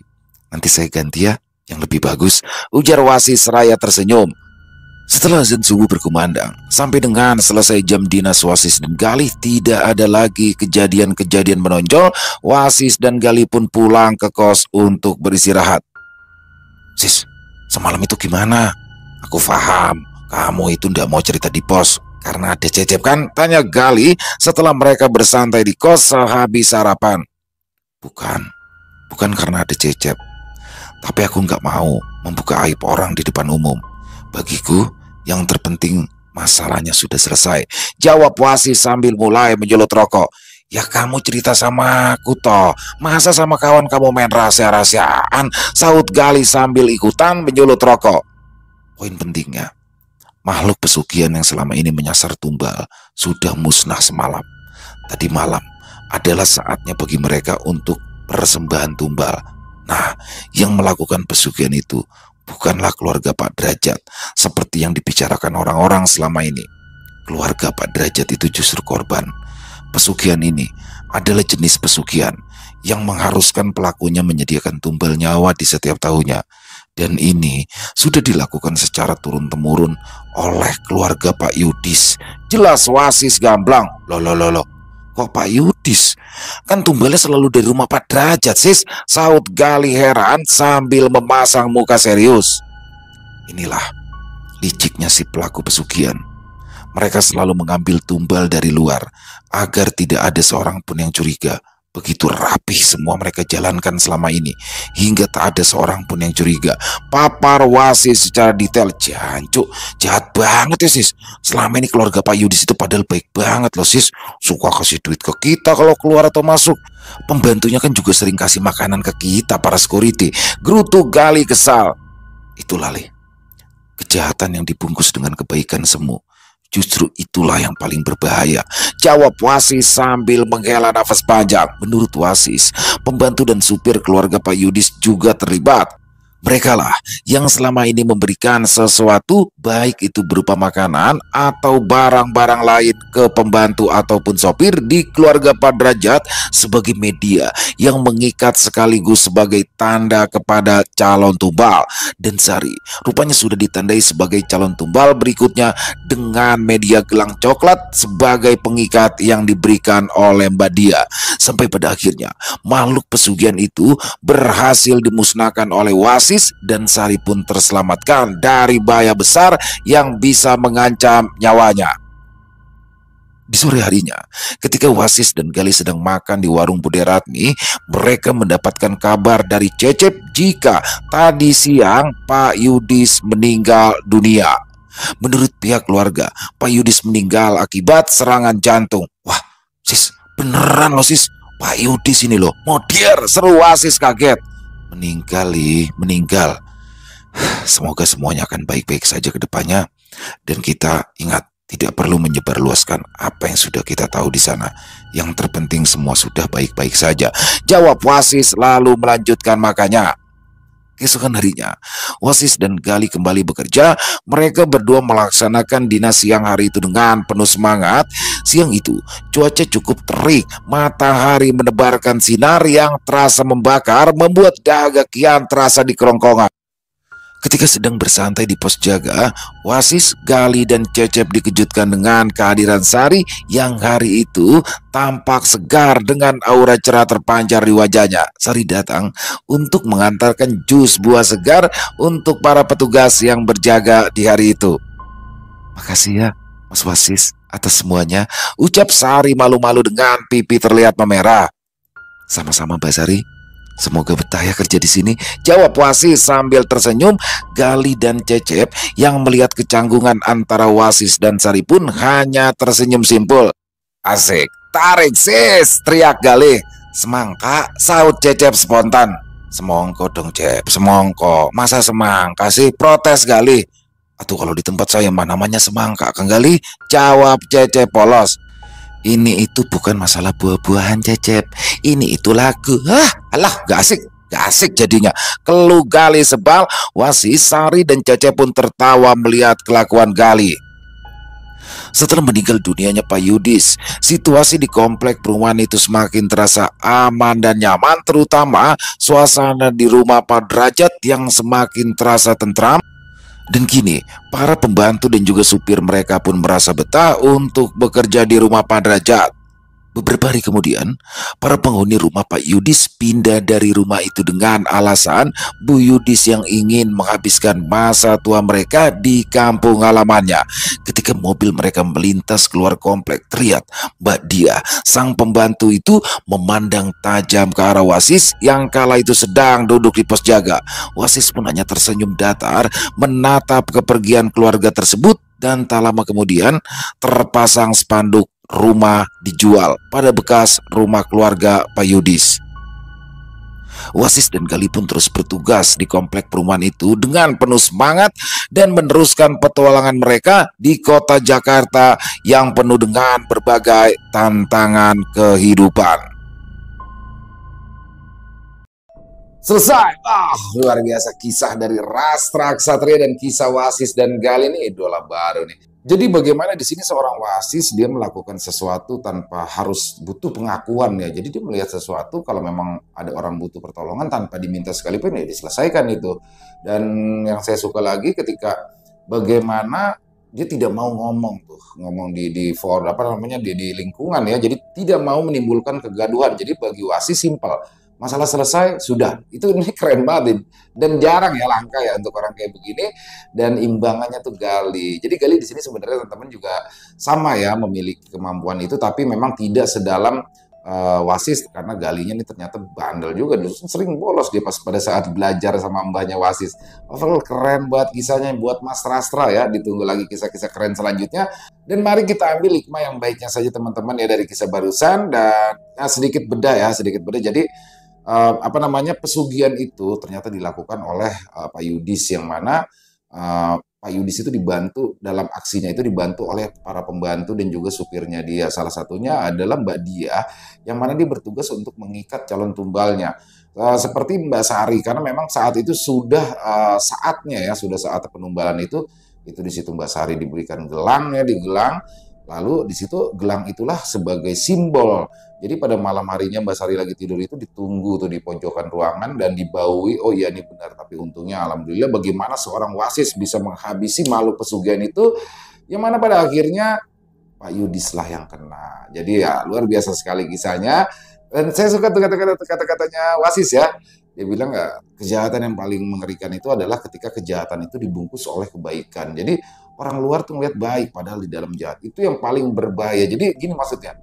nanti saya ganti ya yang lebih bagus, ujar Wasis seraya tersenyum. Setelah azan subuh berkumandang, sampai dengan selesai jam dinas Wasis dan Gali, tidak ada lagi kejadian-kejadian menonjol. Wasis dan Gali pun pulang ke kos untuk beristirahat. Sis, semalam itu gimana? Aku paham, kamu itu ndak mau cerita di pos karena ada Cecep kan? Tanya Gali setelah mereka bersantai di kos sehabis sarapan. Bukan karena ada Cecep, tapi aku nggak mau membuka aib orang di depan umum. Bagiku, yang terpenting masalahnya sudah selesai, jawab Wasis sambil mulai menjelut rokok. Ya kamu cerita sama aku toh, masa sama kawan kamu main rahasia-rahasiaan, saut Gali sambil ikutan menjelut rokok. Poin pentingnya, makhluk pesugihan yang selama ini menyasar Tumbal sudah musnah semalam. Tadi malam adalah saatnya bagi mereka untuk persembahan Tumbal. Nah, yang melakukan pesugihan itu bukanlah keluarga Pak Derajat seperti yang dibicarakan orang-orang selama ini. Keluarga Pak Derajat itu justru korban. Pesugihan ini adalah jenis pesugihan yang mengharuskan pelakunya menyediakan tumbal nyawa di setiap tahunnya. Dan ini sudah dilakukan secara turun-temurun oleh keluarga Pak Yudis. Jelas Wasis gamblang. Loh, kok Kok Pak Yudis? Kan tumbalnya selalu dari rumah Pak Derajat, sis, saut Gali heran sambil memasang muka serius. Inilah liciknya si pelaku pesugihan. Mereka selalu mengambil tumbal dari luar agar tidak ada seorang pun yang curiga. Begitu rapih semua mereka jalankan selama ini, hingga tak ada seorang pun yang curiga. Papar Wasis secara detail. Jancuk, jahat banget ya sis. Selama ini keluarga Pak Yudis itu padahal baik banget loh sis. Suka kasih duit ke kita kalau keluar atau masuk. Pembantunya kan juga sering kasih makanan ke kita para security. Gerutu Gali kesal. Itulah Le, kejahatan yang dibungkus dengan kebaikan semu. Justru itulah yang paling berbahaya, jawab Wasis sambil menghela nafas panjang. Menurut Wasis, pembantu dan supir keluarga Pak Yudis juga terlibat. Mereka lah yang selama ini memberikan sesuatu, baik itu berupa makanan atau barang-barang lain ke pembantu ataupun sopir di keluarga Pak Derajat sebagai media yang mengikat sekaligus sebagai tanda kepada calon tumbal. Dan Sari rupanya sudah ditandai sebagai calon tumbal berikutnya dengan media gelang coklat sebagai pengikat yang diberikan oleh Mbak Dia. Sampai pada akhirnya makhluk pesugihan itu berhasil dimusnahkan oleh Wasis, dan Sari pun terselamatkan dari bahaya besar yang bisa mengancam nyawanya. Di sore harinya, ketika Wasis dan Gali sedang makan di warung Bude Ratmi, mereka mendapatkan kabar dari Cecep jika tadi siang Pak Yudis meninggal dunia. Menurut pihak keluarga, Pak Yudis meninggal akibat serangan jantung. Wah, sis, beneran loh sis, Pak Yudis ini loh, modier, seru Wasis kaget. Meninggal, meninggal. Semoga semuanya akan baik-baik saja ke depannya. Dan kita ingat, tidak perlu menyebarluaskan apa yang sudah kita tahu di sana. Yang terpenting semua sudah baik-baik saja, jawab Wasis lalu melanjutkan makannya. Keesokan harinya, Wasis dan Gali kembali bekerja. Mereka berdua melaksanakan dinas siang hari itu dengan penuh semangat. Siang itu, cuaca cukup terik. Matahari menebarkan sinar yang terasa membakar, membuat dahaga kian terasa di kerongkongan. Ketika sedang bersantai di pos jaga, Wasis, Gali, dan Cecep dikejutkan dengan kehadiran Sari yang hari itu tampak segar dengan aura cerah terpancar di wajahnya. Sari datang untuk mengantarkan jus buah segar untuk para petugas yang berjaga di hari itu. Makasih ya, Mas Wasis, atas semuanya, ucap Sari malu-malu dengan pipi terlihat memerah. Sama-sama Mbak Sari. Semoga betah ya kerja di sini, jawab Wasis sambil tersenyum. Gali dan Cecep yang melihat kecanggungan antara Wasis dan Sari pun hanya tersenyum simpul. Asik, tarik sis, teriak Gali. Semangka, saut Cecep spontan. Semongko dong Cep, semongko. Masa semangka sih, protes Gali. Atau kalau di tempat saya mah namanya semangka Kang Gali, jawab Cecep polos. Ini itu bukan masalah buah-buahan Cecep, ini itu lagu. Alah, gak asik jadinya, keluh Gali sebal. Wasis, Sari, dan Cecep pun tertawa melihat kelakuan Gali. Setelah meninggal dunianya Pak Yudis, situasi di komplek perumahan itu semakin terasa aman dan nyaman, terutama suasana di rumah Pak Derajat yang semakin terasa tentram. Dan kini, para pembantu dan juga supir mereka pun merasa betah untuk bekerja di rumah Pak Derajat. Beberapa hari kemudian, para penghuni rumah Pak Yudis pindah dari rumah itu dengan alasan Bu Yudis yang ingin menghabiskan masa tua mereka di kampung halamannya. Ketika mobil mereka melintas keluar komplek, terlihat Mbak Dia, sang pembantu itu memandang tajam ke arah Wasis yang kala itu sedang duduk di pos jaga. Wasis pun hanya tersenyum datar menatap kepergian keluarga tersebut, dan tak lama kemudian terpasang spanduk rumah dijual pada bekas rumah keluarga Pak Yudis. Wasis dan Gali pun terus bertugas di komplek perumahan itu dengan penuh semangat dan meneruskan petualangan mereka di kota Jakarta yang penuh dengan berbagai tantangan kehidupan. Selesai. Luar biasa kisah dari Rastra Ksatria dan kisah Wasis dan Gali, ini idola baru nih. Jadi bagaimana di sini seorang Wasis dia melakukan sesuatu tanpa harus butuh pengakuan ya. Jadi dia melihat sesuatu, kalau memang ada orang butuh pertolongan tanpa diminta sekalipun ya diselesaikan itu. Dan yang saya suka lagi ketika bagaimana dia tidak mau ngomong tuh, ngomong di for apa namanya di lingkungan ya. Jadi tidak mau menimbulkan kegaduhan. Jadi bagi wasit simpel, masalah selesai sudah. Itu ini keren banget dan jarang ya, langka ya untuk orang kayak begini. Dan imbangannya tuh Gali. Jadi Gali di sini sebenarnya teman-teman juga sama ya, memiliki kemampuan itu, tapi memang tidak sedalam Wasis, karena Galinya ini ternyata bandel juga, dulu sering bolos dia pas pada saat belajar sama mbahnya Wasis. Overall keren banget kisahnya buat Mas Rastra ya. Ditunggu lagi kisah-kisah keren selanjutnya. Dan mari kita ambil hikmah yang baiknya saja teman-teman ya dari kisah barusan. Dan sedikit beda ya, sedikit beda. Jadi apa namanya, pesugihan itu ternyata dilakukan oleh Pak Yudis, yang mana Pak Yudis itu dibantu dalam aksinya, itu dibantu oleh para pembantu dan juga supirnya dia. Salah satunya adalah Mbak Dia, yang mana dia bertugas untuk mengikat calon tumbalnya. Seperti Mbak Sari, karena memang saat itu sudah saatnya ya, sudah saat penumbalan itu di situ Mbak Sari diberikan gelang ya, digelang. Lalu di situ gelang itulah sebagai simbol. Jadi pada malam harinya Mbak Sari lagi tidur itu ditunggu tuh di pojokan ruangan dan dibaui. Oh iya ini benar, tapi untungnya alhamdulillah bagaimana seorang wasis bisa menghabisi makhluk pesugihan itu, yang mana pada akhirnya Pak Yudis lah yang kena. Jadi ya luar biasa sekali kisahnya. Dan saya suka tuh kata-katanya wasis ya. Dia bilang nggak, kejahatan yang paling mengerikan itu adalah ketika kejahatan itu dibungkus oleh kebaikan. Jadi orang luar tuh ngeliat baik padahal di dalam jahat. Itu yang paling berbahaya. Jadi gini maksudnya,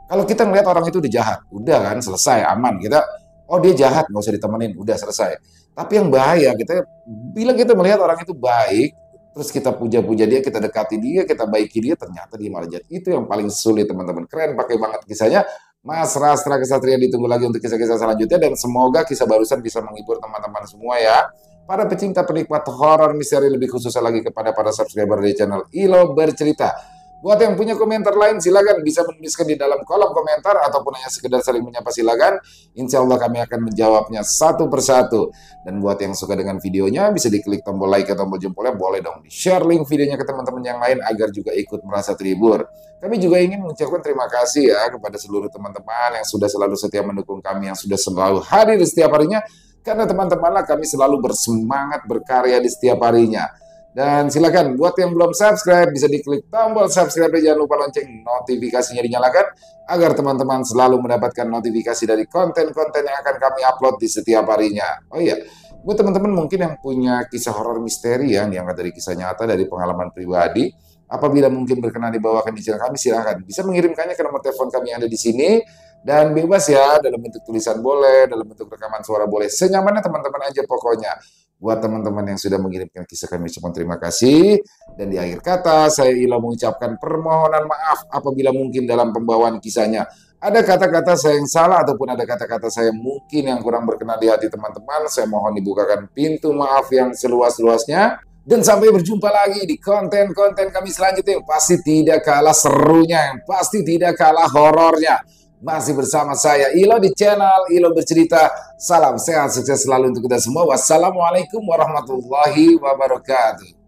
kalau kita ngeliat orang itu udah jahat, udah kan selesai, aman. Kita, oh dia jahat, nggak usah ditemenin, udah selesai. Tapi yang bahaya, kita bilang kita melihat orang itu baik, terus kita puja-puja dia, kita dekati dia, kita baiki dia, ternyata dia malah jahat. Itu yang paling sulit teman-teman. Keren, pakai banget kisahnya. Mas Rastra Kesatria, ditunggu lagi untuk kisah-kisah selanjutnya, dan semoga kisah barusan bisa menghibur teman-teman semua ya. Para pecinta penikmat horor misteri, lebih khususnya lagi kepada para subscriber di channel Ilo Bercerita. Buat yang punya komentar lain silakan bisa menuliskan di dalam kolom komentar, ataupun hanya sekedar saling menyapa silakan. Insya Allah kami akan menjawabnya satu persatu. Dan buat yang suka dengan videonya bisa diklik tombol like atau tombol jempolnya, boleh dong di share link videonya ke teman-teman yang lain agar juga ikut merasa terhibur. Kami juga ingin mengucapkan terima kasih ya kepada seluruh teman-teman yang sudah selalu setia mendukung kami, yang sudah selalu hadir di setiap harinya. Karena teman-temanlah kami selalu bersemangat berkarya di setiap harinya. Dan silakan buat yang belum subscribe bisa diklik tombol subscribe dan jangan lupa lonceng notifikasinya dinyalakan agar teman-teman selalu mendapatkan notifikasi dari konten-konten yang akan kami upload di setiap harinya. Oh iya, buat teman-teman mungkin yang punya kisah horor misteri yang diangkat dari kisah nyata, dari pengalaman pribadi, apabila mungkin berkenan dibawakan di channel kami, silakan bisa mengirimkannya ke nomor telepon kami yang ada di sini. Dan bebas ya, dalam bentuk tulisan boleh, dalam bentuk rekaman suara boleh, senyamannya teman-teman aja pokoknya. Buat teman-teman yang sudah mengirimkan kisah, kami ucapkan terima kasih. Dan di akhir kata, saya Ilo mengucapkan permohonan maaf apabila mungkin dalam pembawaan kisahnya ada kata-kata saya yang salah, ataupun ada kata-kata saya mungkin yang kurang berkenan di hati teman-teman. Saya mohon dibukakan pintu maaf yang seluas-luasnya. Dan sampai berjumpa lagi di konten-konten kami selanjutnya, yang pasti tidak kalah serunya, yang pasti tidak kalah horornya. Masih bersama saya Ilo di channel Ilo Bercerita. Salam sehat, sukses selalu untuk kita semua. Wassalamualaikum warahmatullahi wabarakatuh.